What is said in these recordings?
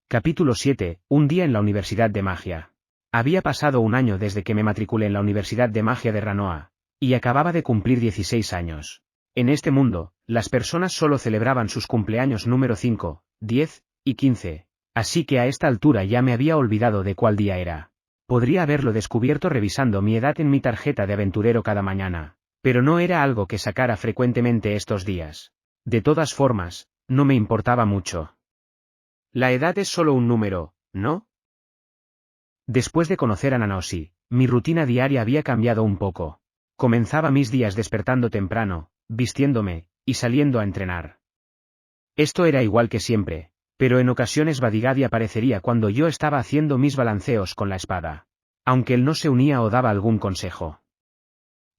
Capítulo 7. Un día en la Universidad de Magia. Había pasado un año desde que me matriculé en la Universidad de Magia de Ranoa, y acababa de cumplir 16 años. En este mundo, las personas solo celebraban sus cumpleaños número 5, 10 y 15, así que a esta altura ya me había olvidado de cuál día era. Podría haberlo descubierto revisando mi edad en mi tarjeta de aventurero cada mañana, pero no era algo que sacara frecuentemente estos días. De todas formas, no me importaba mucho. La edad es solo un número, ¿no? Después de conocer a Nanaoshi, mi rutina diaria había cambiado un poco. Comenzaba mis días despertando temprano, vistiéndome, y saliendo a entrenar. Esto era igual que siempre, pero en ocasiones Badigadi aparecería cuando yo estaba haciendo mis balanceos con la espada. Aunque él no se unía o daba algún consejo.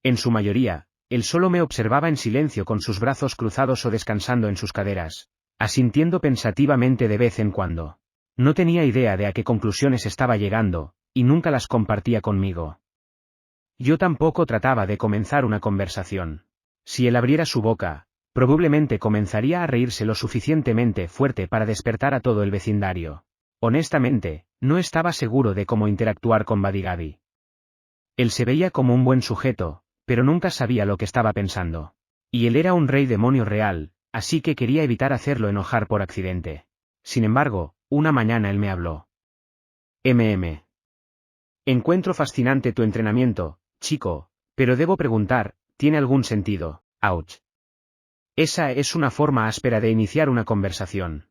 En su mayoría, él solo me observaba en silencio con sus brazos cruzados o descansando en sus caderas, asintiendo pensativamente de vez en cuando. No tenía idea de a qué conclusiones estaba llegando, y nunca las compartía conmigo. Yo tampoco trataba de comenzar una conversación. Si él abriera su boca, probablemente comenzaría a reírse lo suficientemente fuerte para despertar a todo el vecindario. Honestamente, no estaba seguro de cómo interactuar con Badigadi. Él se veía como un buen sujeto, pero nunca sabía lo que estaba pensando. Y él era un rey demonio real, así que quería evitar hacerlo enojar por accidente. Sin embargo, una mañana él me habló. Encuentro fascinante tu entrenamiento, chico, pero debo preguntar, ¿tiene algún sentido? Ouch. Esa es una forma áspera de iniciar una conversación.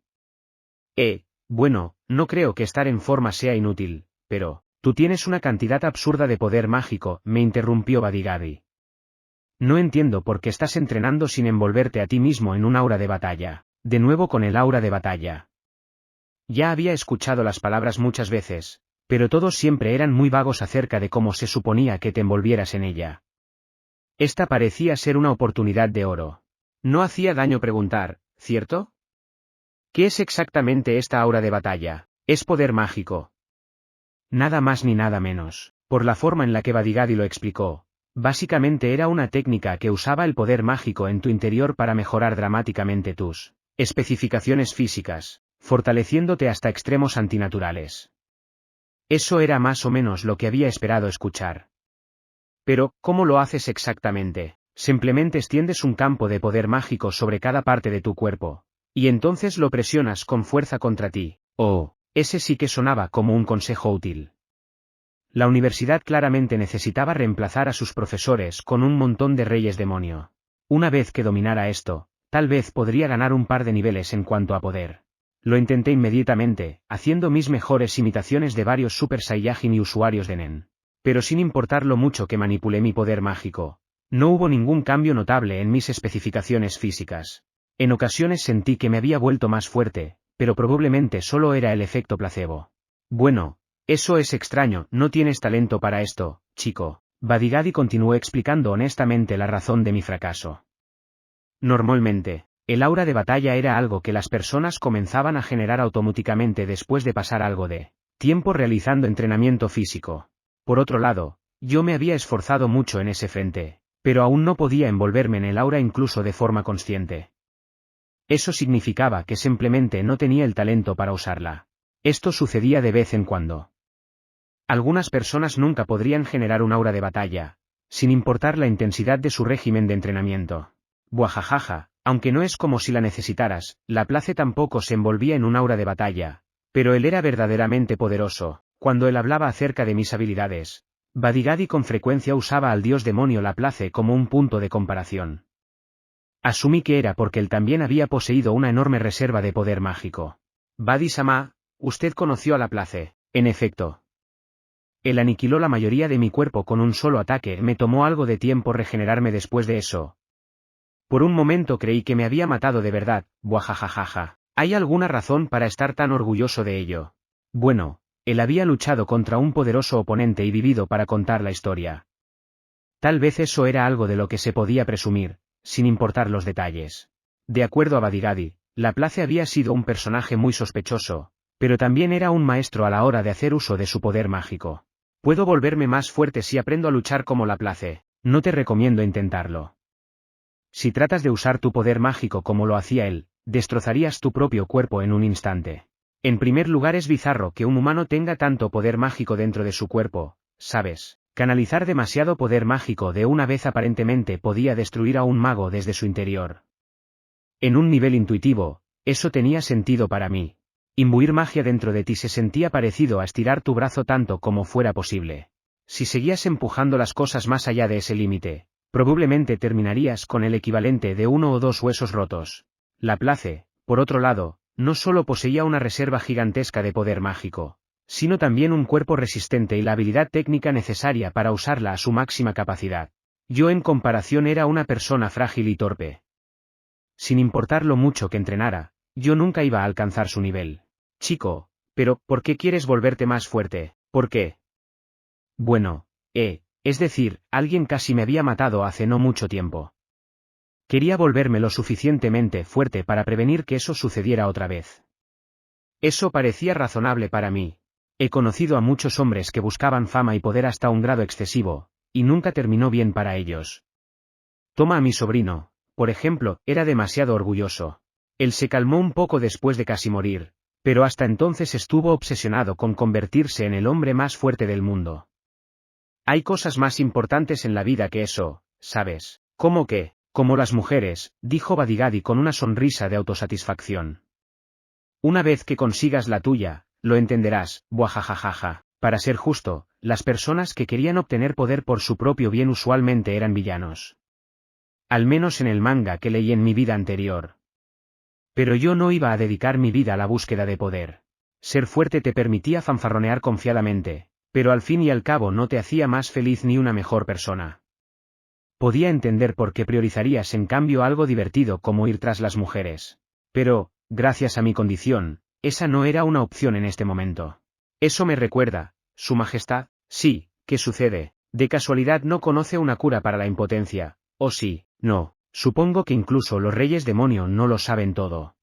Bueno, no creo que estar en forma sea inútil, pero, tú tienes una cantidad absurda de poder mágico, me interrumpió Badigadi. No entiendo por qué estás entrenando sin envolverte a ti mismo en un aura de batalla. De nuevo con el aura de batalla. Ya había escuchado las palabras muchas veces, pero todos siempre eran muy vagos acerca de cómo se suponía que te envolvieras en ella. Esta parecía ser una oportunidad de oro. No hacía daño preguntar, ¿cierto? ¿Qué es exactamente esta aura de batalla? Es poder mágico. Nada más ni nada menos. Por la forma en la que Badigadi lo explicó, básicamente era una técnica que usaba el poder mágico en tu interior para mejorar dramáticamente tus especificaciones físicas, fortaleciéndote hasta extremos antinaturales. Eso era más o menos lo que había esperado escuchar. Pero, ¿cómo lo haces exactamente? Simplemente extiendes un campo de poder mágico sobre cada parte de tu cuerpo, y entonces lo presionas con fuerza contra ti. Ese sí que sonaba como un consejo útil. La universidad claramente necesitaba reemplazar a sus profesores con un montón de reyes demonio. Una vez que dominara esto, tal vez podría ganar un par de niveles en cuanto a poder. Lo intenté inmediatamente, haciendo mis mejores imitaciones de varios Super Saiyajin y usuarios de Nen. Pero sin importar lo mucho que manipulé mi poder mágico, no hubo ningún cambio notable en mis especificaciones físicas. En ocasiones sentí que me había vuelto más fuerte, pero probablemente solo era el efecto placebo. Bueno, eso es extraño, no tienes talento para esto, chico. Badigadi continuó explicando honestamente la razón de mi fracaso. Normalmente, el aura de batalla era algo que las personas comenzaban a generar automáticamente después de pasar algo de tiempo realizando entrenamiento físico. Por otro lado, yo me había esforzado mucho en ese frente, pero aún no podía envolverme en el aura incluso de forma consciente. Eso significaba que simplemente no tenía el talento para usarla. Esto sucedía de vez en cuando. Algunas personas nunca podrían generar un aura de batalla, sin importar la intensidad de su régimen de entrenamiento. Buajajaja, aunque no es como si la necesitaras, Laplace tampoco se envolvía en un aura de batalla, pero él era verdaderamente poderoso. Cuando él hablaba acerca de mis habilidades, Badigadi con frecuencia usaba al dios demonio Laplace como un punto de comparación. Asumí que era porque él también había poseído una enorme reserva de poder mágico. Badi-sama, usted conoció a Laplace, en efecto. Él aniquiló la mayoría de mi cuerpo con un solo ataque, me tomó algo de tiempo regenerarme después de eso. Por un momento creí que me había matado de verdad, buajajajaja. ¿Hay alguna razón para estar tan orgulloso de ello? Bueno, él había luchado contra un poderoso oponente y vivido para contar la historia. Tal vez eso era algo de lo que se podía presumir, sin importar los detalles. De acuerdo a Badigadi, Laplace había sido un personaje muy sospechoso, pero también era un maestro a la hora de hacer uso de su poder mágico. Puedo volverme más fuerte si aprendo a luchar como Laplace. No te recomiendo intentarlo. Si tratas de usar tu poder mágico como lo hacía él, destrozarías tu propio cuerpo en un instante. En primer lugar, es bizarro que un humano tenga tanto poder mágico dentro de su cuerpo, ¿sabes? Canalizar demasiado poder mágico de una vez aparentemente podía destruir a un mago desde su interior. En un nivel intuitivo, eso tenía sentido para mí. Imbuir magia dentro de ti se sentía parecido a estirar tu brazo tanto como fuera posible. Si seguías empujando las cosas más allá de ese límite, probablemente terminarías con el equivalente de 1 o 2 huesos rotos. Laplace, por otro lado, no solo poseía una reserva gigantesca de poder mágico, sino también un cuerpo resistente y la habilidad técnica necesaria para usarla a su máxima capacidad. Yo en comparación era una persona frágil y torpe. Sin importar lo mucho que entrenara, yo nunca iba a alcanzar su nivel. Chico, pero, ¿por qué quieres volverte más fuerte? ¿Por qué? Bueno, es decir, alguien casi me había matado hace no mucho tiempo. Quería volverme lo suficientemente fuerte para prevenir que eso sucediera otra vez. Eso parecía razonable para mí. He conocido a muchos hombres que buscaban fama y poder hasta un grado excesivo, y nunca terminó bien para ellos. Toma a mi sobrino, por ejemplo, era demasiado orgulloso. Él se calmó un poco después de casi morir, pero hasta entonces estuvo obsesionado con convertirse en el hombre más fuerte del mundo. Hay cosas más importantes en la vida que eso, ¿sabes? ¿Cómo qué? Como las mujeres, dijo Badigadi con una sonrisa de autosatisfacción. Una vez que consigas la tuya, lo entenderás, buajajajaja. Para ser justo, las personas que querían obtener poder por su propio bien usualmente eran villanos. Al menos en el manga que leí en mi vida anterior. Pero yo no iba a dedicar mi vida a la búsqueda de poder. Ser fuerte te permitía fanfarronear confiadamente, pero al fin y al cabo no te hacía más feliz ni una mejor persona. Podía entender por qué priorizarías en cambio algo divertido como ir tras las mujeres. Pero, gracias a mi condición, esa no era una opción en este momento. Eso me recuerda, Su Majestad, sí, ¿qué sucede? ¿De casualidad no conoce una cura para la impotencia? ¿O sí? No, supongo que incluso los reyes demonio no lo saben todo.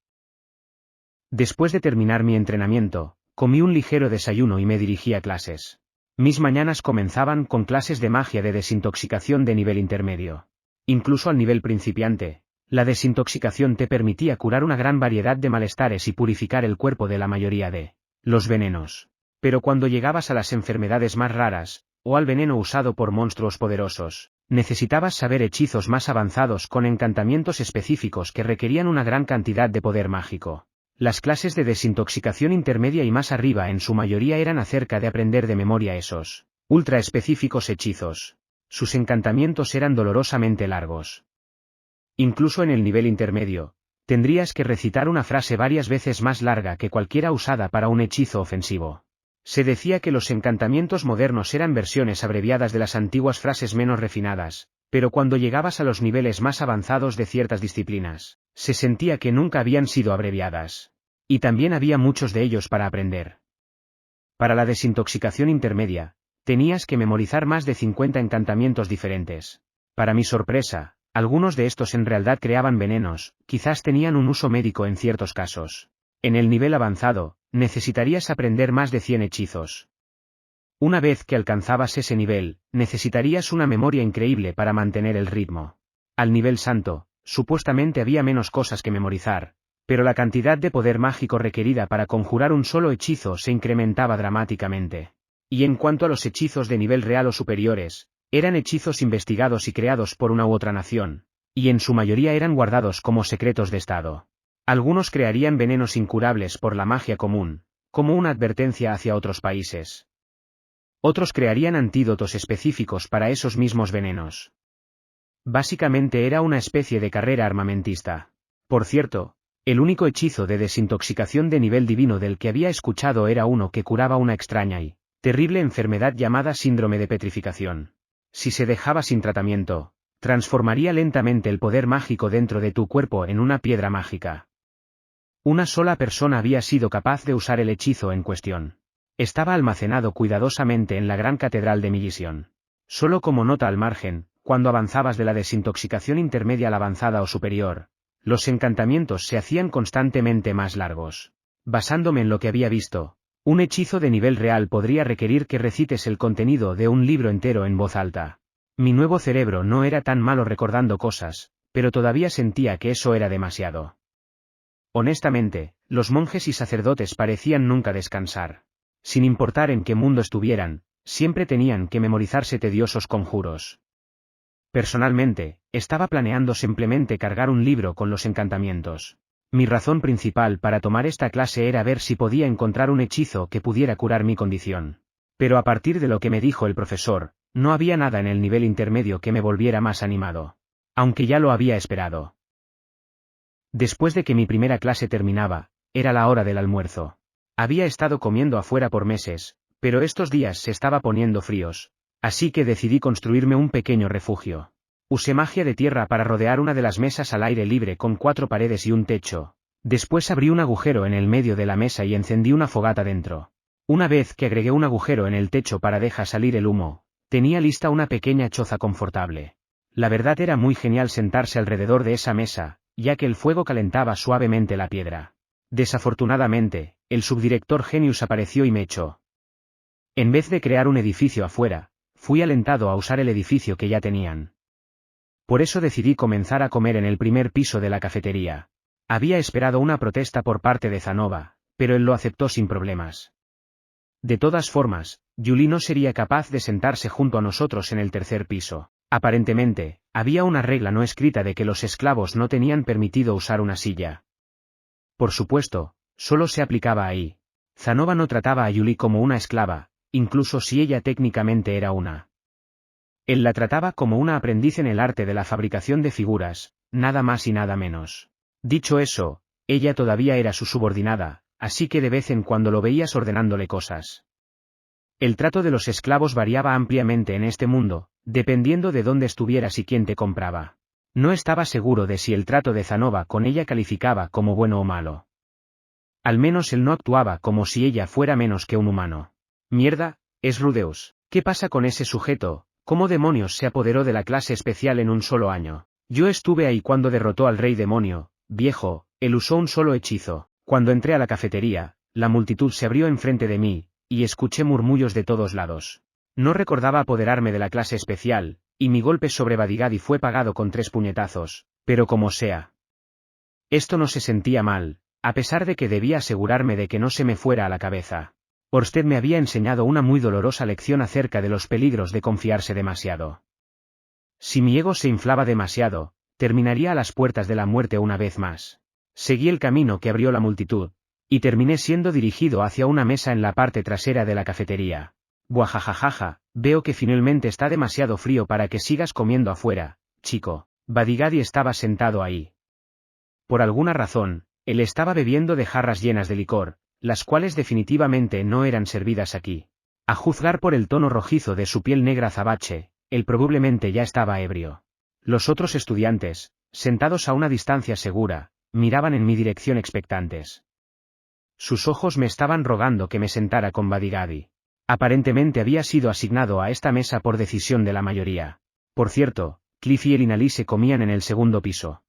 Después de terminar mi entrenamiento, comí un ligero desayuno y me dirigí a clases. Mis mañanas comenzaban con clases de magia de desintoxicación de nivel intermedio. Incluso al nivel principiante, la desintoxicación te permitía curar una gran variedad de malestares y purificar el cuerpo de la mayoría de los venenos. Pero cuando llegabas a las enfermedades más raras, o al veneno usado por monstruos poderosos, necesitabas saber hechizos más avanzados con encantamientos específicos que requerían una gran cantidad de poder mágico. Las clases de desintoxicación intermedia y más arriba en su mayoría eran acerca de aprender de memoria esos ultra específicos hechizos. Sus encantamientos eran dolorosamente largos. Incluso en el nivel intermedio, tendrías que recitar una frase varias veces más larga que cualquiera usada para un hechizo ofensivo. Se decía que los encantamientos modernos eran versiones abreviadas de las antiguas frases menos refinadas, pero cuando llegabas a los niveles más avanzados de ciertas disciplinas, se sentía que nunca habían sido abreviadas. Y también había muchos de ellos para aprender. Para la desintoxicación intermedia, tenías que memorizar más de 50 encantamientos diferentes. Para mi sorpresa, algunos de estos en realidad creaban venenos, quizás tenían un uso médico en ciertos casos. En el nivel avanzado, necesitarías aprender más de 100 hechizos. Una vez que alcanzabas ese nivel, necesitarías una memoria increíble para mantener el ritmo. Al nivel santo, supuestamente había menos cosas que memorizar, pero la cantidad de poder mágico requerida para conjurar un solo hechizo se incrementaba dramáticamente. Y en cuanto a los hechizos de nivel real o superiores, eran hechizos investigados y creados por una u otra nación, y en su mayoría eran guardados como secretos de estado. Algunos crearían venenos incurables por la magia común, como una advertencia hacia otros países. Otros crearían antídotos específicos para esos mismos venenos. Básicamente era una especie de carrera armamentista. Por cierto, el único hechizo de desintoxicación de nivel divino del que había escuchado era uno que curaba una extraña y terrible enfermedad llamada síndrome de petrificación. Si se dejaba sin tratamiento, transformaría lentamente el poder mágico dentro de tu cuerpo en una piedra mágica. Una sola persona había sido capaz de usar el hechizo en cuestión. Estaba almacenado cuidadosamente en la gran catedral de Millisión. Solo como nota al margen, cuando avanzabas de la desintoxicación intermedia a la avanzada o superior, los encantamientos se hacían constantemente más largos. Basándome en lo que había visto, un hechizo de nivel real podría requerir que recites el contenido de un libro entero en voz alta. Mi nuevo cerebro no era tan malo recordando cosas, pero todavía sentía que eso era demasiado. Honestamente, los monjes y sacerdotes parecían nunca descansar. Sin importar en qué mundo estuvieran, siempre tenían que memorizarse tediosos conjuros. Personalmente, estaba planeando simplemente cargar un libro con los encantamientos. Mi razón principal para tomar esta clase era ver si podía encontrar un hechizo que pudiera curar mi condición. Pero a partir de lo que me dijo el profesor, no había nada en el nivel intermedio que me volviera más animado. Aunque ya lo había esperado. Después de que mi primera clase terminaba, era la hora del almuerzo. Había estado comiendo afuera por meses, pero estos días se estaba poniendo fríos, así que decidí construirme un pequeño refugio. Usé magia de tierra para rodear una de las mesas al aire libre con 4 paredes y un techo. Después abrí un agujero en el medio de la mesa y encendí una fogata dentro. Una vez que agregué un agujero en el techo para dejar salir el humo, tenía lista una pequeña choza confortable. La verdad era muy genial sentarse alrededor de esa mesa, ya que el fuego calentaba suavemente la piedra. Desafortunadamente, el subdirector Genius apareció y me echó. En vez de crear un edificio afuera, fui alentado a usar el edificio que ya tenían. Por eso decidí comenzar a comer en el primer piso de la cafetería. Había esperado una protesta por parte de Zanova, pero él lo aceptó sin problemas. De todas formas, Julie no sería capaz de sentarse junto a nosotros en el tercer piso. Aparentemente, había una regla no escrita de que los esclavos no tenían permitido usar una silla. Por supuesto, solo se aplicaba ahí. Zanova no trataba a Julie como una esclava, incluso si ella técnicamente era una. Él la trataba como una aprendiz en el arte de la fabricación de figuras, nada más y nada menos. Dicho eso, ella todavía era su subordinada, así que de vez en cuando lo veías ordenándole cosas. El trato de los esclavos variaba ampliamente en este mundo, dependiendo de dónde estuvieras y quién te compraba. No estaba seguro de si el trato de Zanova con ella calificaba como bueno o malo. Al menos él no actuaba como si ella fuera menos que un humano. Mierda, es Rudeus. ¿Qué pasa con ese sujeto? ¿Cómo demonios se apoderó de la clase especial en un solo año? Yo estuve ahí cuando derrotó al rey demonio, viejo, él usó un solo hechizo. Cuando entré a la cafetería, la multitud se abrió enfrente de mí, y escuché murmullos de todos lados. No recordaba apoderarme de la clase especial, y mi golpe sobre Badigadi fue pagado con 3 puñetazos, pero como sea. Esto no se sentía mal, a pesar de que debía asegurarme de que no se me fuera a la cabeza. Orsted me había enseñado una muy dolorosa lección acerca de los peligros de confiarse demasiado. Si mi ego se inflaba demasiado, terminaría a las puertas de la muerte una vez más. Seguí el camino que abrió la multitud, y terminé siendo dirigido hacia una mesa en la parte trasera de la cafetería. Buajajajaja, veo que finalmente está demasiado frío para que sigas comiendo afuera, chico. Badigadi estaba sentado ahí. Por alguna razón, él estaba bebiendo de jarras llenas de licor, las cuales definitivamente no eran servidas aquí. A juzgar por el tono rojizo de su piel negra azabache, él probablemente ya estaba ebrio. Los otros estudiantes, sentados a una distancia segura, miraban en mi dirección expectantes. Sus ojos me estaban rogando que me sentara con Badigadi. Aparentemente había sido asignado a esta mesa por decisión de la mayoría. Por cierto, Cliff y el Inalí se comían en el segundo piso.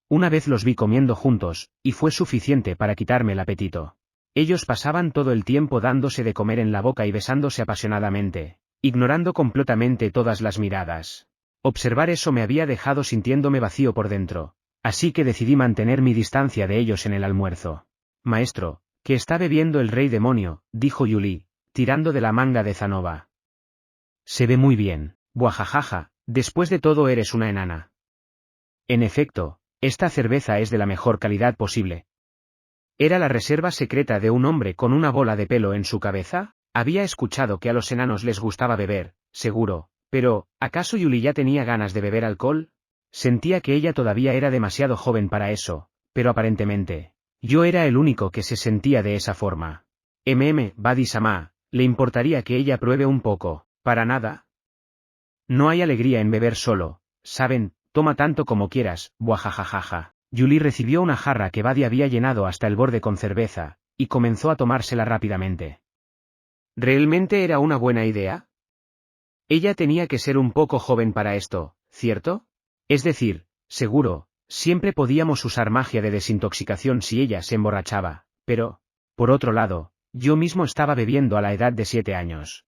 Una vez los vi comiendo juntos, y fue suficiente para quitarme el apetito. Ellos pasaban todo el tiempo dándose de comer en la boca y besándose apasionadamente, ignorando completamente todas las miradas. Observar eso me había dejado sintiéndome vacío por dentro, así que decidí mantener mi distancia de ellos en el almuerzo. Maestro, ¿qué está bebiendo el rey demonio?, dijo Julie, tirando de la manga de Zanova. Se ve muy bien, buajajaja, después de todo eres una enana. En efecto, esta cerveza es de la mejor calidad posible. ¿Era la reserva secreta de un hombre con una bola de pelo en su cabeza? Había escuchado que a los enanos les gustaba beber, seguro, pero, ¿acaso Julie ya tenía ganas de beber alcohol? Sentía que ella todavía era demasiado joven para eso, pero aparentemente, yo era el único que se sentía de esa forma. Badi-sama, ¿le importaría que ella pruebe un poco? ¿Para nada? No hay alegría en beber solo, ¿saben? Toma tanto como quieras, buajajajaja. Julie recibió una jarra que Badi había llenado hasta el borde con cerveza, y comenzó a tomársela rápidamente. ¿Realmente era una buena idea? Ella tenía que ser un poco joven para esto, ¿cierto? Es decir, seguro, siempre podíamos usar magia de desintoxicación si ella se emborrachaba, pero, por otro lado, yo mismo estaba bebiendo a la edad de 7 años.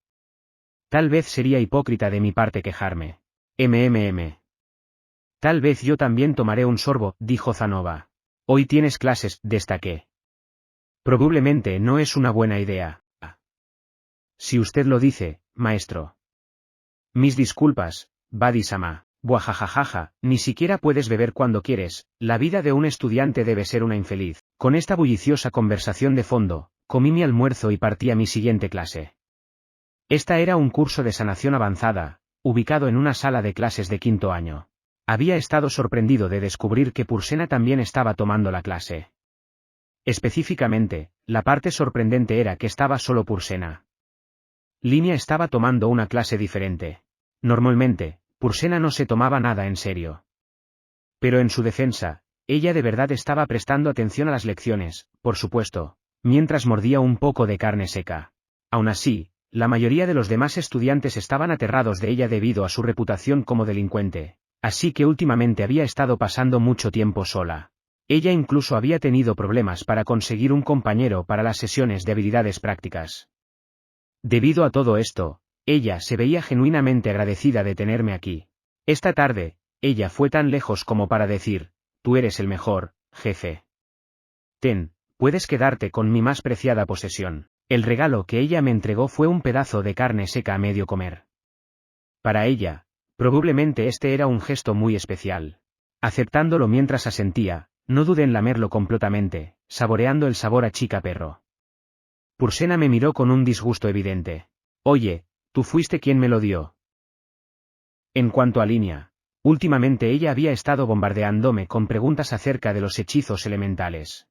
Tal vez sería hipócrita de mi parte quejarme. Tal vez yo también tomaré un sorbo, dijo Zanova. Hoy tienes clases, destaqué. Probablemente no es una buena idea. Si usted lo dice, maestro. Mis disculpas, Badi-sama. Buajajajaja, ni siquiera puedes beber cuando quieres, la vida de un estudiante debe ser una infeliz. Con esta bulliciosa conversación de fondo, comí mi almuerzo y partí a mi siguiente clase. Esta era un curso de sanación avanzada, ubicado en una sala de clases de quinto año. Había estado sorprendido de descubrir que Pursena también estaba tomando la clase. Específicamente, la parte sorprendente era que estaba solo Pursena. Linia estaba tomando una clase diferente. Normalmente, Pursena no se tomaba nada en serio. Pero en su defensa, ella de verdad estaba prestando atención a las lecciones, por supuesto, mientras mordía un poco de carne seca. Aún así, la mayoría de los demás estudiantes estaban aterrados de ella debido a su reputación como delincuente, así que últimamente había estado pasando mucho tiempo sola. Ella incluso había tenido problemas para conseguir un compañero para las sesiones de habilidades prácticas. Debido a todo esto, ella se veía genuinamente agradecida de tenerme aquí. Esta tarde, ella fue tan lejos como para decir, tú eres el mejor, jefe. Ten, puedes quedarte con mi más preciada posesión. El regalo que ella me entregó fue un pedazo de carne seca a medio comer. Para ella, probablemente este era un gesto muy especial. Aceptándolo mientras asentía, no dudé en lamerlo completamente, saboreando el sabor a chica perro. Pursena me miró con un disgusto evidente. Oye, tú fuiste quien me lo dio. En cuanto a Linia, últimamente ella había estado bombardeándome con preguntas acerca de los hechizos elementales.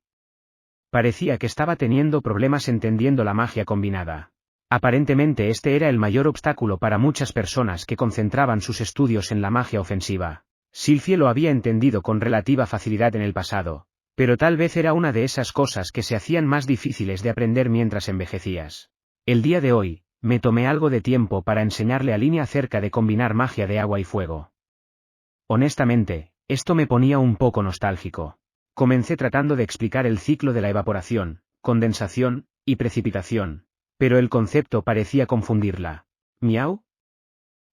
Parecía que estaba teniendo problemas entendiendo la magia combinada. Aparentemente este era el mayor obstáculo para muchas personas que concentraban sus estudios en la magia ofensiva. Sylphie lo había entendido con relativa facilidad en el pasado, pero tal vez era una de esas cosas que se hacían más difíciles de aprender mientras envejecías. El día de hoy, me tomé algo de tiempo para enseñarle a Linia acerca de combinar magia de agua y fuego. Honestamente, esto me ponía un poco nostálgico. Comencé tratando de explicar el ciclo de la evaporación, condensación, y precipitación, pero el concepto parecía confundirla. ¿Miau?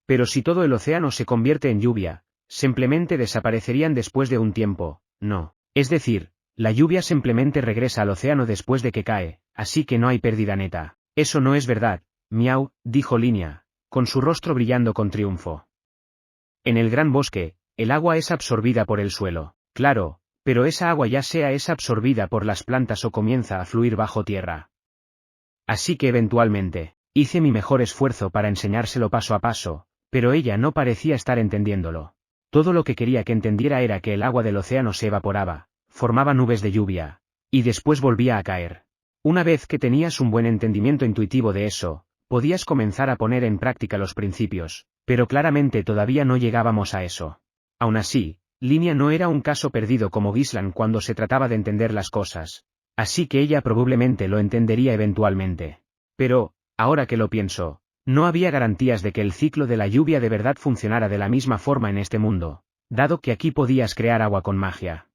Pero si todo el océano se convierte en lluvia, simplemente desaparecerían después de un tiempo, no. Es decir, la lluvia simplemente regresa al océano después de que cae, así que no hay pérdida neta. Eso no es verdad, miau, dijo Linia, con su rostro brillando con triunfo. En el gran bosque, el agua es absorbida por el suelo, claro, pero esa agua ya sea es absorbida por las plantas o comienza a fluir bajo tierra. Así que eventualmente, hice mi mejor esfuerzo para enseñárselo paso a paso, pero ella no parecía estar entendiéndolo. Todo lo que quería que entendiera era que el agua del océano se evaporaba, formaba nubes de lluvia, y después volvía a caer. Una vez que tenías un buen entendimiento intuitivo de eso, podías comenzar a poner en práctica los principios, pero claramente todavía no llegábamos a eso. Aún así, Linia no era un caso perdido como Gislan cuando se trataba de entender las cosas, así que ella probablemente lo entendería eventualmente. Pero, ahora que lo pienso, no había garantías de que el ciclo de la lluvia de verdad funcionara de la misma forma en este mundo, dado que aquí podías crear agua con magia.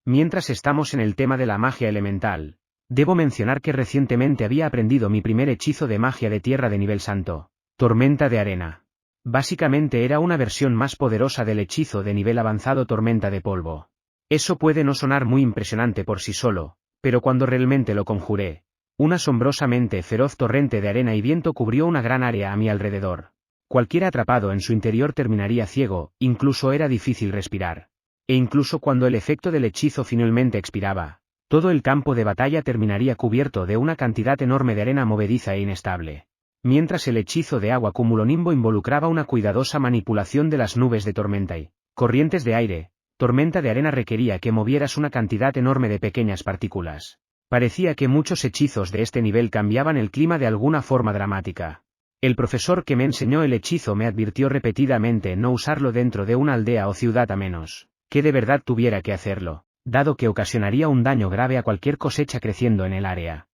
Mientras estamos en el tema de la magia elemental, debo mencionar que recientemente había aprendido mi primer hechizo de magia de tierra de nivel santo, Tormenta de Arena. Básicamente era una versión más poderosa del hechizo de nivel avanzado Tormenta de Polvo. Eso puede no sonar muy impresionante por sí solo, pero cuando realmente lo conjuré, un asombrosamente feroz torrente de arena y viento cubrió una gran área a mi alrededor. Cualquiera atrapado en su interior terminaría ciego, incluso era difícil respirar. E incluso cuando el efecto del hechizo finalmente expiraba, todo el campo de batalla terminaría cubierto de una cantidad enorme de arena movediza e inestable. Mientras el hechizo de agua cumulonimbo involucraba una cuidadosa manipulación de las nubes de tormenta y corrientes de aire, tormenta de arena requería que movieras una cantidad enorme de pequeñas partículas. Parecía que muchos hechizos de este nivel cambiaban el clima de alguna forma dramática. El profesor que me enseñó el hechizo me advirtió repetidamente no usarlo dentro de una aldea o ciudad a menos que de verdad tuviera que hacerlo, dado que ocasionaría un daño grave a cualquier cosecha creciendo en el área.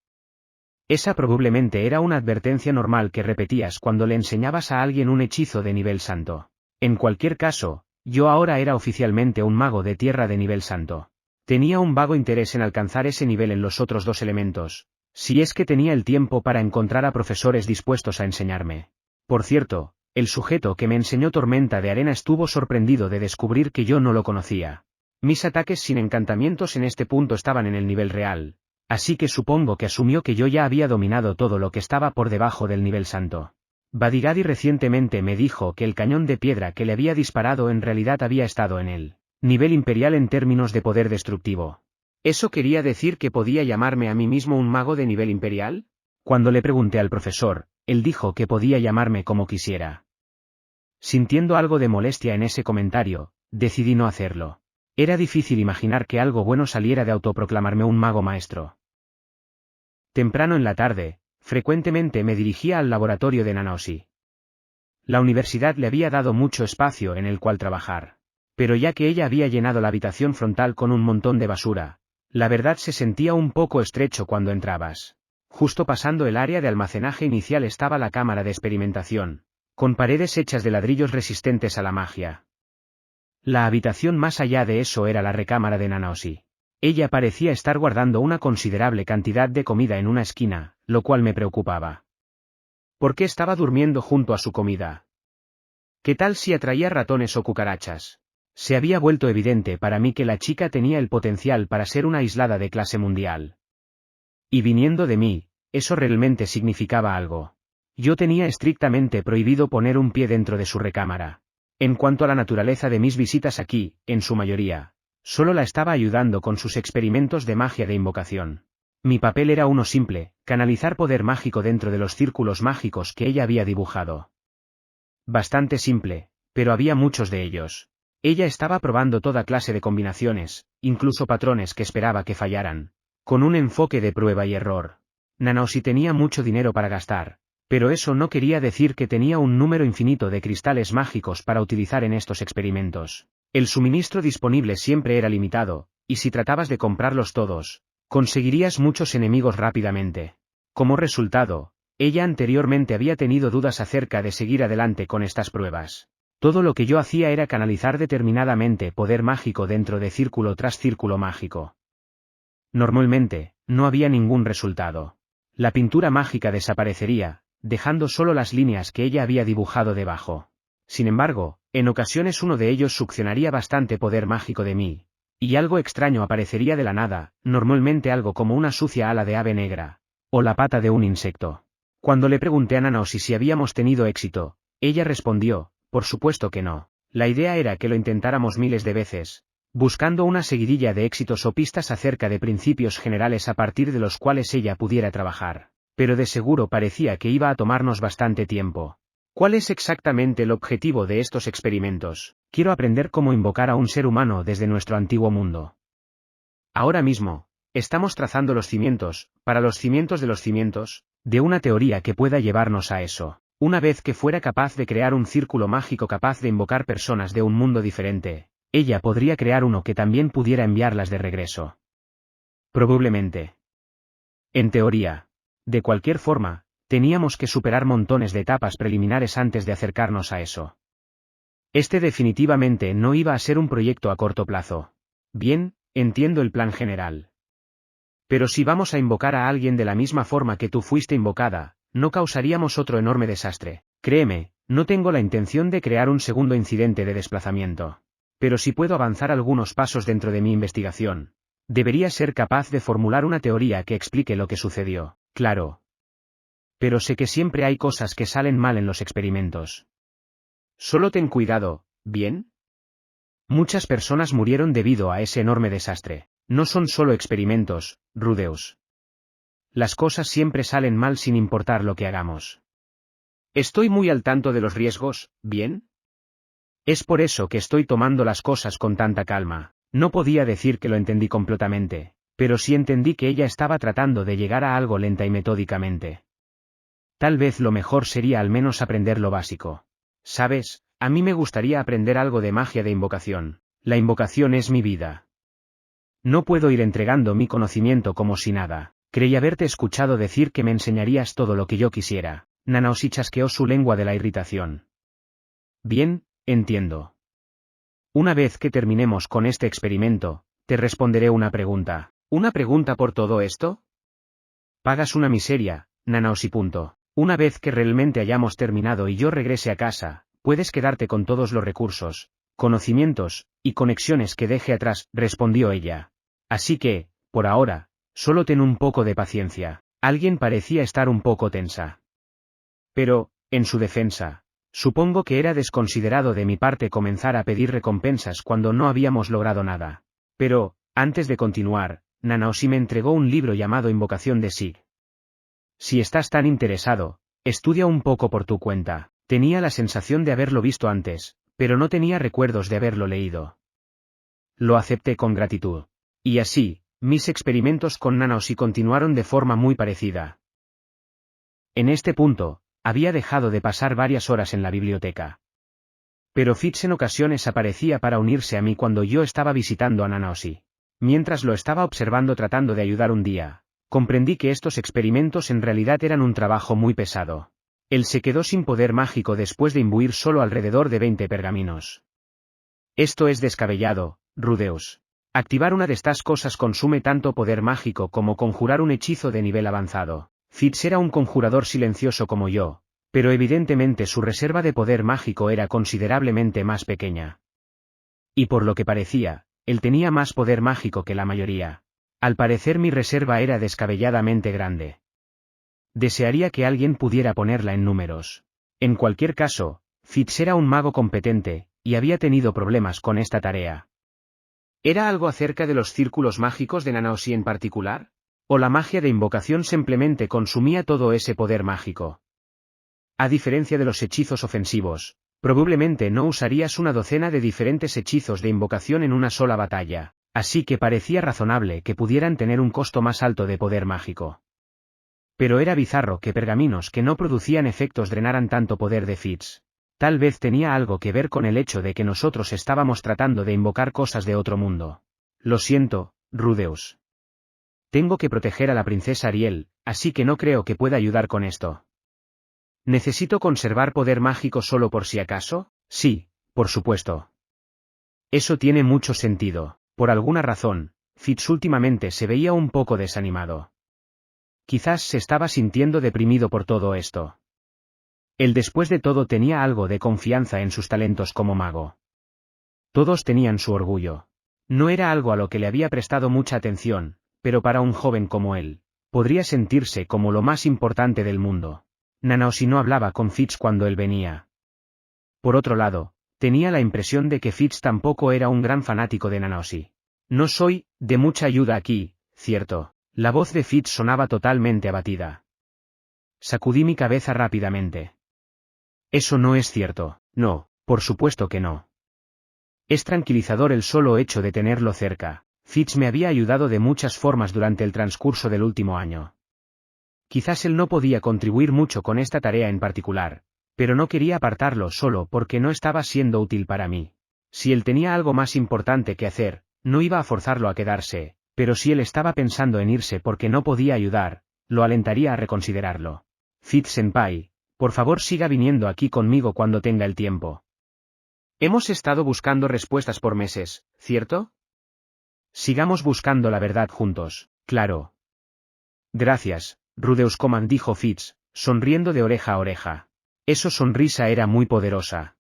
Esa probablemente era una advertencia normal que repetías cuando le enseñabas a alguien un hechizo de nivel santo. En cualquier caso, yo ahora era oficialmente un mago de tierra de nivel santo. Tenía un vago interés en alcanzar ese nivel en los otros dos elementos, si es que tenía el tiempo para encontrar a profesores dispuestos a enseñarme. Por cierto, el sujeto que me enseñó Tormenta de Arena estuvo sorprendido de descubrir que yo no lo conocía. Mis ataques sin encantamientos en este punto estaban en el nivel real, así que supongo que asumió que yo ya había dominado todo lo que estaba por debajo del nivel santo. Badigadi recientemente me dijo que el cañón de piedra que le había disparado en realidad había estado en el nivel imperial en términos de poder destructivo. ¿Eso quería decir que podía llamarme a mí mismo un mago de nivel imperial? Cuando le pregunté al profesor, él dijo que podía llamarme como quisiera. Sintiendo algo de molestia en ese comentario, decidí no hacerlo. Era difícil imaginar que algo bueno saliera de autoproclamarme un mago maestro. Temprano en la tarde, frecuentemente me dirigía al laboratorio de Nanaoshi. La universidad le había dado mucho espacio en el cual trabajar. Pero ya que ella había llenado la habitación frontal con un montón de basura, la verdad se sentía un poco estrecho cuando entrabas. Justo pasando el área de almacenaje inicial estaba la cámara de experimentación, con paredes hechas de ladrillos resistentes a la magia. La habitación más allá de eso era la recámara de Nanaoshi. Ella parecía estar guardando una considerable cantidad de comida en una esquina, lo cual me preocupaba. ¿Por qué estaba durmiendo junto a su comida? ¿Qué tal si atraía ratones o cucarachas? Se había vuelto evidente para mí que la chica tenía el potencial para ser una aislada de clase mundial. Y viniendo de mí, eso realmente significaba algo. Yo tenía estrictamente prohibido poner un pie dentro de su recámara. En cuanto a la naturaleza de mis visitas aquí, en su mayoría, solo la estaba ayudando con sus experimentos de magia de invocación. Mi papel era uno simple, canalizar poder mágico dentro de los círculos mágicos que ella había dibujado. Bastante simple, pero había muchos de ellos. Ella estaba probando toda clase de combinaciones, incluso patrones que esperaba que fallaran, con un enfoque de prueba y error. Nanaoshi tenía mucho dinero para gastar, pero eso no quería decir que tenía un número infinito de cristales mágicos para utilizar en estos experimentos. El suministro disponible siempre era limitado, y si tratabas de comprarlos todos, conseguirías muchos enemigos rápidamente. Como resultado, ella anteriormente había tenido dudas acerca de seguir adelante con estas pruebas. Todo lo que yo hacía era canalizar determinadamente poder mágico dentro de círculo tras círculo mágico. Normalmente, no había ningún resultado. La pintura mágica desaparecería, dejando solo las líneas que ella había dibujado debajo. Sin embargo, en ocasiones uno de ellos succionaría bastante poder mágico de mí, y algo extraño aparecería de la nada, normalmente algo como una sucia ala de ave negra, o la pata de un insecto. Cuando le pregunté a Nanaoshi si habíamos tenido éxito, ella respondió, por supuesto que no. La idea era que lo intentáramos miles de veces, buscando una seguidilla de éxitos o pistas acerca de principios generales a partir de los cuales ella pudiera trabajar, pero de seguro parecía que iba a tomarnos bastante tiempo. ¿Cuál es exactamente el objetivo de estos experimentos? Quiero aprender cómo invocar a un ser humano desde nuestro antiguo mundo. Ahora mismo, estamos trazando los cimientos, para los cimientos de los cimientos, de una teoría que pueda llevarnos a eso. Una vez que fuera capaz de crear un círculo mágico capaz de invocar personas de un mundo diferente, ella podría crear uno que también pudiera enviarlas de regreso. Probablemente. En teoría. De cualquier forma, teníamos que superar montones de etapas preliminares antes de acercarnos a eso. Este definitivamente no iba a ser un proyecto a corto plazo. Bien, entiendo el plan general. Pero si vamos a invocar a alguien de la misma forma que tú fuiste invocada, no causaríamos otro enorme desastre. Créeme, no tengo la intención de crear un segundo incidente de desplazamiento. Pero si puedo avanzar algunos pasos dentro de mi investigación, debería ser capaz de formular una teoría que explique lo que sucedió, claro. Pero sé que siempre hay cosas que salen mal en los experimentos. Solo ten cuidado, ¿bien? Muchas personas murieron debido a ese enorme desastre. No son solo experimentos, Rudeus. Las cosas siempre salen mal sin importar lo que hagamos. Estoy muy al tanto de los riesgos, ¿bien? Es por eso que estoy tomando las cosas con tanta calma. No podía decir que lo entendí completamente, pero sí entendí que ella estaba tratando de llegar a algo lenta y metódicamente. Tal vez lo mejor sería al menos aprender lo básico. ¿Sabes? A mí me gustaría aprender algo de magia de invocación. La invocación es mi vida. No puedo ir entregando mi conocimiento como si nada. Creí haberte escuchado decir que me enseñarías todo lo que yo quisiera. Nanaoshi chasqueó su lengua de la irritación. Bien, entiendo. Una vez que terminemos con este experimento, te responderé una pregunta. ¿Una pregunta por todo esto? Pagas una miseria, Nanaoshi. Una vez que realmente hayamos terminado y yo regrese a casa, puedes quedarte con todos los recursos, conocimientos y conexiones que deje atrás, respondió ella. Así que, por ahora, solo ten un poco de paciencia. Alguien parecía estar un poco tensa. Pero, en su defensa, supongo que era desconsiderado de mi parte comenzar a pedir recompensas cuando no habíamos logrado nada. Pero, antes de continuar, Nanaoshi me entregó un libro llamado Invocación de Sig. Si estás tan interesado, estudia un poco por tu cuenta. Tenía la sensación de haberlo visto antes, pero no tenía recuerdos de haberlo leído. Lo acepté con gratitud. Y así, mis experimentos con Nanaoshi continuaron de forma muy parecida. En este punto, había dejado de pasar varias horas en la biblioteca. Pero Fitz en ocasiones aparecía para unirse a mí cuando yo estaba visitando a Nanaoshi. Mientras lo estaba observando tratando de ayudar un día, comprendí que estos experimentos en realidad eran un trabajo muy pesado. Él se quedó sin poder mágico después de imbuir solo alrededor de 20 pergaminos. Esto es descabellado, Rudeus. Activar una de estas cosas consume tanto poder mágico como conjurar un hechizo de nivel avanzado. Fitz era un conjurador silencioso como yo, pero evidentemente su reserva de poder mágico era considerablemente más pequeña. Y por lo que parecía, él tenía más poder mágico que la mayoría. Al parecer mi reserva era descabelladamente grande. Desearía que alguien pudiera ponerla en números. En cualquier caso, Fitz era un mago competente, y había tenido problemas con esta tarea. ¿Era algo acerca de los círculos mágicos de Nanaoshi en particular? ¿O la magia de invocación simplemente consumía todo ese poder mágico? A diferencia de los hechizos ofensivos, probablemente no usarías una docena de diferentes hechizos de invocación en una sola batalla, así que parecía razonable que pudieran tener un costo más alto de poder mágico. Pero era bizarro que pergaminos que no producían efectos drenaran tanto poder de Fitz. Tal vez tenía algo que ver con el hecho de que nosotros estábamos tratando de invocar cosas de otro mundo. Lo siento, Rudeus. Tengo que proteger a la princesa Ariel, así que no creo que pueda ayudar con esto. ¿Necesito conservar poder mágico solo por si acaso? Sí, por supuesto. Eso tiene mucho sentido. Por alguna razón, Fitz últimamente se veía un poco desanimado. Quizás se estaba sintiendo deprimido por todo esto. Él después de todo tenía algo de confianza en sus talentos como mago. Todos tenían su orgullo. No era algo a lo que le había prestado mucha atención, pero para un joven como él, podría sentirse como lo más importante del mundo. Nanaoshi no hablaba con Fitz cuando él venía. Por otro lado, tenía la impresión de que Fitz tampoco era un gran fanático de Nanaoshi. No soy de mucha ayuda aquí, ¿cierto? La voz de Fitz sonaba totalmente abatida. Sacudí mi cabeza rápidamente. Eso no es cierto, no, por supuesto que no. Es tranquilizador el solo hecho de tenerlo cerca. Fitz me había ayudado de muchas formas durante el transcurso del último año. Quizás él no podía contribuir mucho con esta tarea en particular, pero no quería apartarlo solo porque no estaba siendo útil para mí. Si él tenía algo más importante que hacer, no iba a forzarlo a quedarse, pero si él estaba pensando en irse porque no podía ayudar, lo alentaría a reconsiderarlo. Fitz-senpai, por favor siga viniendo aquí conmigo cuando tenga el tiempo. Hemos estado buscando respuestas por meses, ¿cierto? Sigamos buscando la verdad juntos, claro. Gracias, Rudeus Coman, dijo Fitz, sonriendo de oreja a oreja. Esa sonrisa era muy poderosa.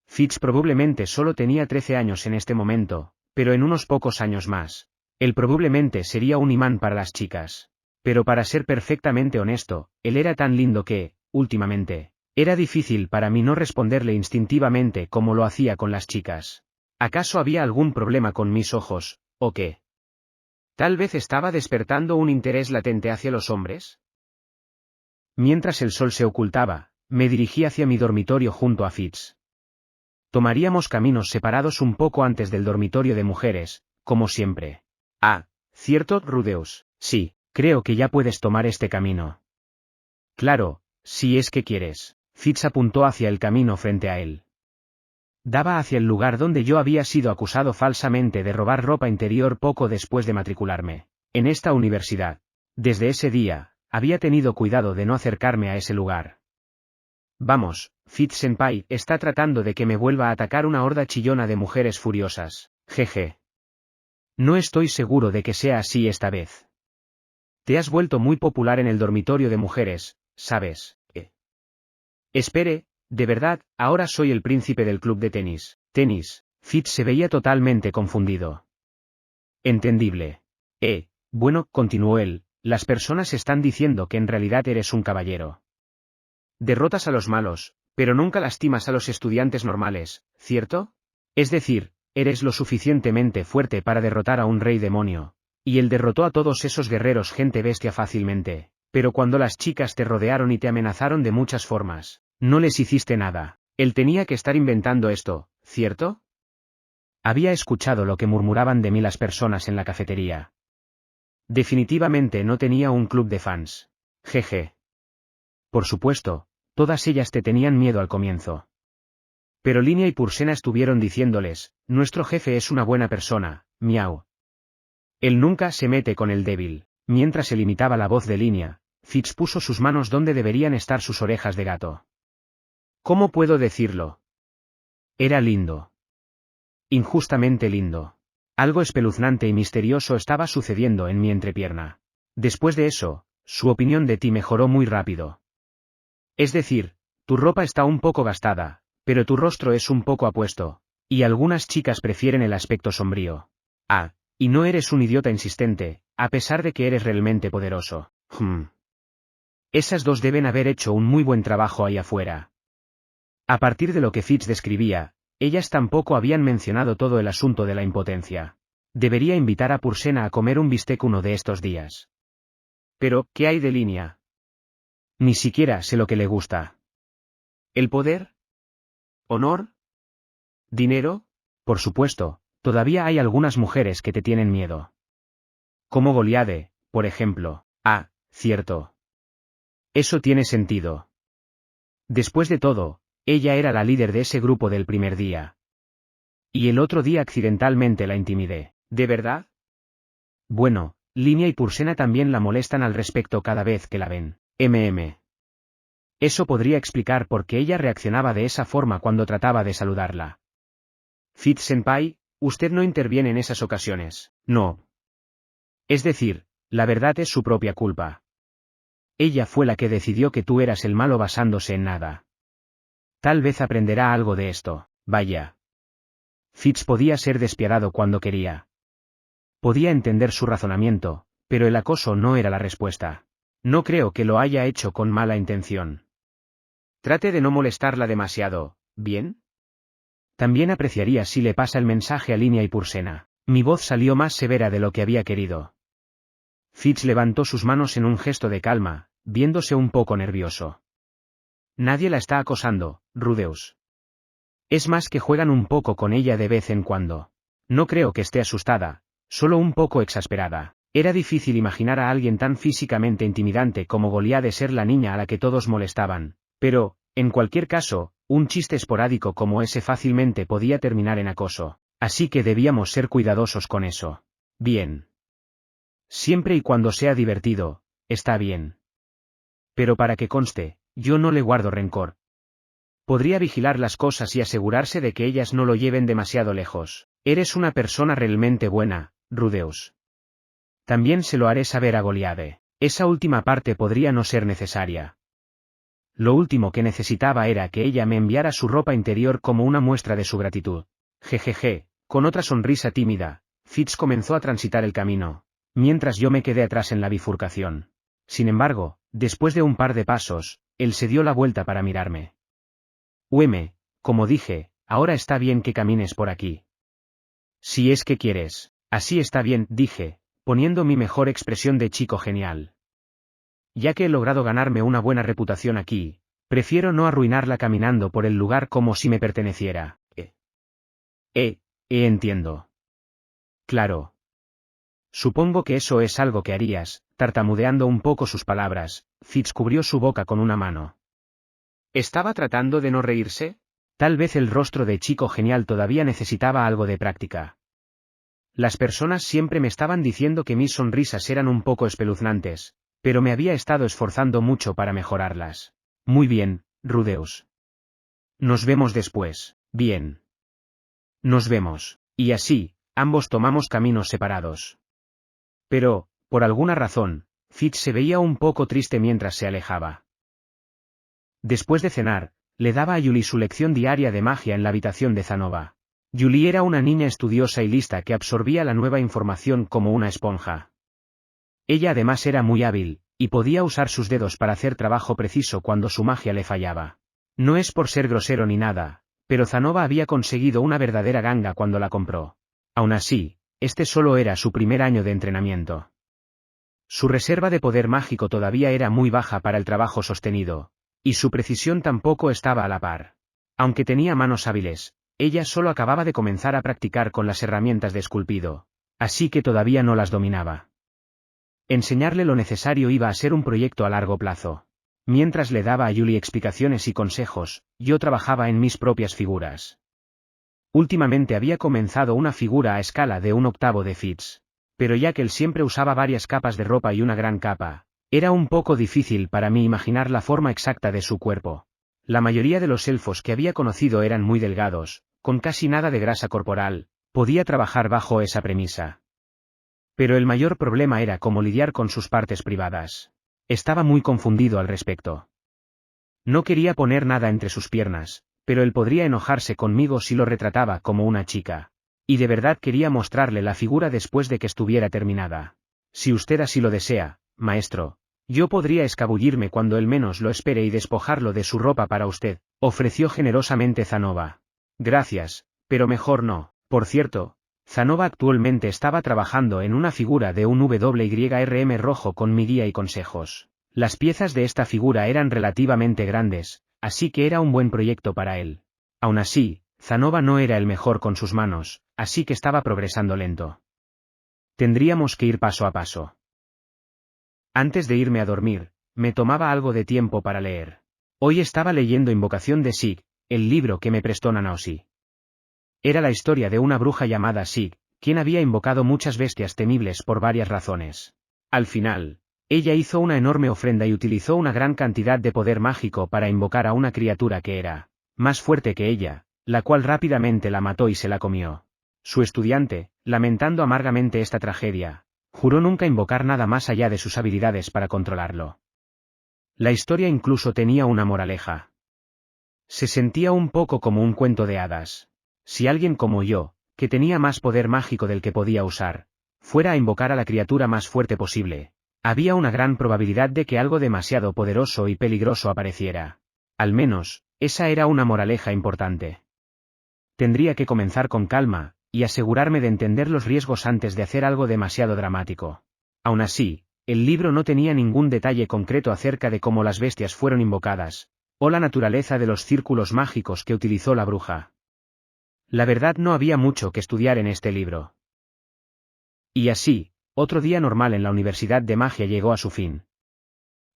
Fitz probablemente solo tenía 13 años en este momento, pero en unos pocos años más, él probablemente sería un imán para las chicas. Pero para ser perfectamente honesto, él era tan lindo que, últimamente, era difícil para mí no responderle instintivamente como lo hacía con las chicas. ¿Acaso había algún problema con mis ojos, o qué? ¿Tal vez estaba despertando un interés latente hacia los hombres? Mientras el sol se ocultaba, me dirigí hacia mi dormitorio junto a Fitz. Tomaríamos caminos separados un poco antes del dormitorio de mujeres, como siempre. Ah, cierto, Rudeus, sí, creo que ya puedes tomar este camino. Claro, si es que quieres. Fitz apuntó hacia el camino frente a él. Daba hacia el lugar donde yo había sido acusado falsamente de robar ropa interior poco después de matricularme en esta universidad. Desde ese día, había tenido cuidado de no acercarme a ese lugar. Vamos, Fitz-senpai está tratando de que me vuelva a atacar una horda chillona de mujeres furiosas, jeje. No estoy seguro de que sea así esta vez. Te has vuelto muy popular en el dormitorio de mujeres, ¿sabes? Espere, de verdad, ahora soy el príncipe del club de tenis. Tenis. Fitz se veía totalmente confundido. Entendible. Bueno, continuó él, las personas están diciendo que en realidad eres un caballero. Derrotas a los malos, pero nunca lastimas a los estudiantes normales, ¿cierto? Es decir, eres lo suficientemente fuerte para derrotar a un rey demonio. Y él derrotó a todos esos guerreros gente bestia fácilmente, pero cuando las chicas te rodearon y te amenazaron de muchas formas, no les hiciste nada. Él tenía que estar inventando esto, ¿cierto? Había escuchado lo que murmuraban de mí las personas en la cafetería. Definitivamente no tenía un club de fans. Jeje. Por supuesto, todas ellas te tenían miedo al comienzo. Pero Linia y Pursena estuvieron diciéndoles, nuestro jefe es una buena persona, miau. Él nunca se mete con el débil. Mientras él imitaba la voz de Linia, Fitz puso sus manos donde deberían estar sus orejas de gato. ¿Cómo puedo decirlo? Era lindo. Injustamente lindo. Algo espeluznante y misterioso estaba sucediendo en mi entrepierna. Después de eso, su opinión de ti mejoró muy rápido. Es decir, tu ropa está un poco gastada, pero tu rostro es un poco apuesto, y algunas chicas prefieren el aspecto sombrío. Y no eres un idiota insistente, a pesar de que eres realmente poderoso. Esas dos deben haber hecho un muy buen trabajo ahí afuera. A partir de lo que Fitz describía, ellas tampoco habían mencionado todo el asunto de la impotencia. Debería invitar a Pursena a comer un bistec uno de estos días. Pero, ¿qué hay de Linia? Ni siquiera sé lo que le gusta. ¿El poder? ¿Honor? ¿Dinero? Por supuesto, todavía hay algunas mujeres que te tienen miedo. Como Goliade, por ejemplo. Cierto. Eso tiene sentido. Después de todo, ella era la líder de ese grupo del primer día. Y el otro día accidentalmente la intimidé. ¿De verdad? Bueno, Linia y Pursena también la molestan al respecto cada vez que la ven. Eso podría explicar por qué ella reaccionaba de esa forma cuando trataba de saludarla. Fitz-senpai, usted no interviene en esas ocasiones. No. Es decir, la verdad es su propia culpa. Ella fue la que decidió que tú eras el malo basándose en nada. Tal vez aprenderá algo de esto, vaya. Fitz podía ser despiadado cuando quería. Podía entender su razonamiento, pero el acoso no era la respuesta. No creo que lo haya hecho con mala intención. Trate de no molestarla demasiado, ¿bien? También apreciaría si le pasa el mensaje a Linia y Pursena. Mi voz salió más severa de lo que había querido. Fitz levantó sus manos en un gesto de calma, viéndose un poco nervioso. Nadie la está acosando, Rudeus. Es más que juegan un poco con ella de vez en cuando. No creo que esté asustada, solo un poco exasperada. Era difícil imaginar a alguien tan físicamente intimidante como Goliade ser la niña a la que todos molestaban, pero, en cualquier caso, un chiste esporádico como ese fácilmente podía terminar en acoso, así que debíamos ser cuidadosos con eso. Bien. Siempre y cuando sea divertido, está bien. Pero para que conste, yo no le guardo rencor. Podría vigilar las cosas y asegurarse de que ellas no lo lleven demasiado lejos. Eres una persona realmente buena, Rudeus. También se lo haré saber a Goliade. Esa última parte podría no ser necesaria. Lo último que necesitaba era que ella me enviara su ropa interior como una muestra de su gratitud. Jejeje, con otra sonrisa tímida, Fitz comenzó a transitar el camino, mientras yo me quedé atrás en la bifurcación. Sin embargo, después de un par de pasos, él se dio la vuelta para mirarme. Como dije, ahora está bien que camines por aquí. Si es que quieres. Así está bien, dije, poniendo mi mejor expresión de chico genial. Ya que he logrado ganarme una buena reputación aquí, prefiero no arruinarla caminando por el lugar como si me perteneciera. Entiendo. Claro. Supongo que eso es algo que harías, tartamudeando un poco sus palabras, Fitz cubrió su boca con una mano. ¿Estaba tratando de no reírse? Tal vez el rostro de chico genial todavía necesitaba algo de práctica. Las personas siempre me estaban diciendo que mis sonrisas eran un poco espeluznantes, pero me había estado esforzando mucho para mejorarlas. Muy bien, Rudeus. Nos vemos después. Bien. Nos vemos. Y así, ambos tomamos caminos separados. Pero, por alguna razón, Fitz se veía un poco triste mientras se alejaba. Después de cenar, le daba a Yuli su lección diaria de magia en la habitación de Zanova. Julie era una niña estudiosa y lista que absorbía la nueva información como una esponja. Ella además era muy hábil, y podía usar sus dedos para hacer trabajo preciso cuando su magia le fallaba. No es por ser grosero ni nada, pero Zanova había conseguido una verdadera ganga cuando la compró. Aún así, este solo era su primer año de entrenamiento. Su reserva de poder mágico todavía era muy baja para el trabajo sostenido, y su precisión tampoco estaba a la par. Aunque tenía manos hábiles, ella solo acababa de comenzar a practicar con las herramientas de esculpido, así que todavía no las dominaba. Enseñarle lo necesario iba a ser un proyecto a largo plazo. Mientras le daba a Julie explicaciones y consejos, yo trabajaba en mis propias figuras. Últimamente había comenzado una figura a escala de 1/8 de Fitz. Pero ya que él siempre usaba varias capas de ropa y una gran capa, era un poco difícil para mí imaginar la forma exacta de su cuerpo. La mayoría de los elfos que había conocido eran muy delgados, con casi nada de grasa corporal, podía trabajar bajo esa premisa. Pero el mayor problema era cómo lidiar con sus partes privadas. Estaba muy confundido al respecto. No quería poner nada entre sus piernas, pero él podría enojarse conmigo si lo retrataba como una chica. Y de verdad quería mostrarle la figura después de que estuviera terminada. Si usted así lo desea, maestro, yo podría escabullirme cuando él menos lo espere y despojarlo de su ropa para usted, ofreció generosamente Zanova. Gracias, pero mejor no. Por cierto, Zanova actualmente estaba trabajando en una figura de un WYRM rojo con mi guía y consejos. Las piezas de esta figura eran relativamente grandes, así que era un buen proyecto para él. Aún así, Zanova no era el mejor con sus manos, así que estaba progresando lento. Tendríamos que ir paso a paso. Antes de irme a dormir, me tomaba algo de tiempo para leer. Hoy estaba leyendo Invocación de Sig, el libro que me prestó Nanaoshi. Era la historia de una bruja llamada Sig, quien había invocado muchas bestias temibles por varias razones. Al final, ella hizo una enorme ofrenda y utilizó una gran cantidad de poder mágico para invocar a una criatura que era más fuerte que ella, la cual rápidamente la mató y se la comió. Su estudiante, lamentando amargamente esta tragedia, juró nunca invocar nada más allá de sus habilidades para controlarlo. La historia incluso tenía una moraleja. Se sentía un poco como un cuento de hadas. Si alguien como yo, que tenía más poder mágico del que podía usar, fuera a invocar a la criatura más fuerte posible, había una gran probabilidad de que algo demasiado poderoso y peligroso apareciera. Al menos, esa era una moraleja importante. Tendría que comenzar con calma, y asegurarme de entender los riesgos antes de hacer algo demasiado dramático. Aún así, el libro no tenía ningún detalle concreto acerca de cómo las bestias fueron invocadas, o la naturaleza de los círculos mágicos que utilizó la bruja. La verdad no había mucho que estudiar en este libro. Y así, otro día normal en la Universidad de Magia llegó a su fin.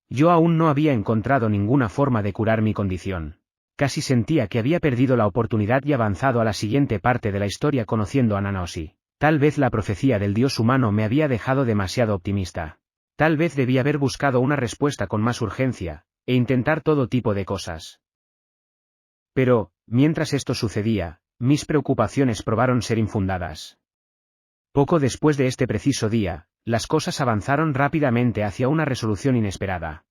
Yo aún no había encontrado ninguna forma de curar mi condición. Casi sentía que había perdido la oportunidad y avanzado a la siguiente parte de la historia conociendo a Nanaoshi. Tal vez la profecía del dios humano me había dejado demasiado optimista. Tal vez debía haber buscado una respuesta con más urgencia, e intentar todo tipo de cosas. Pero, mientras esto sucedía, mis preocupaciones probaron ser infundadas. Poco después de este preciso día, las cosas avanzaron rápidamente hacia una resolución inesperada.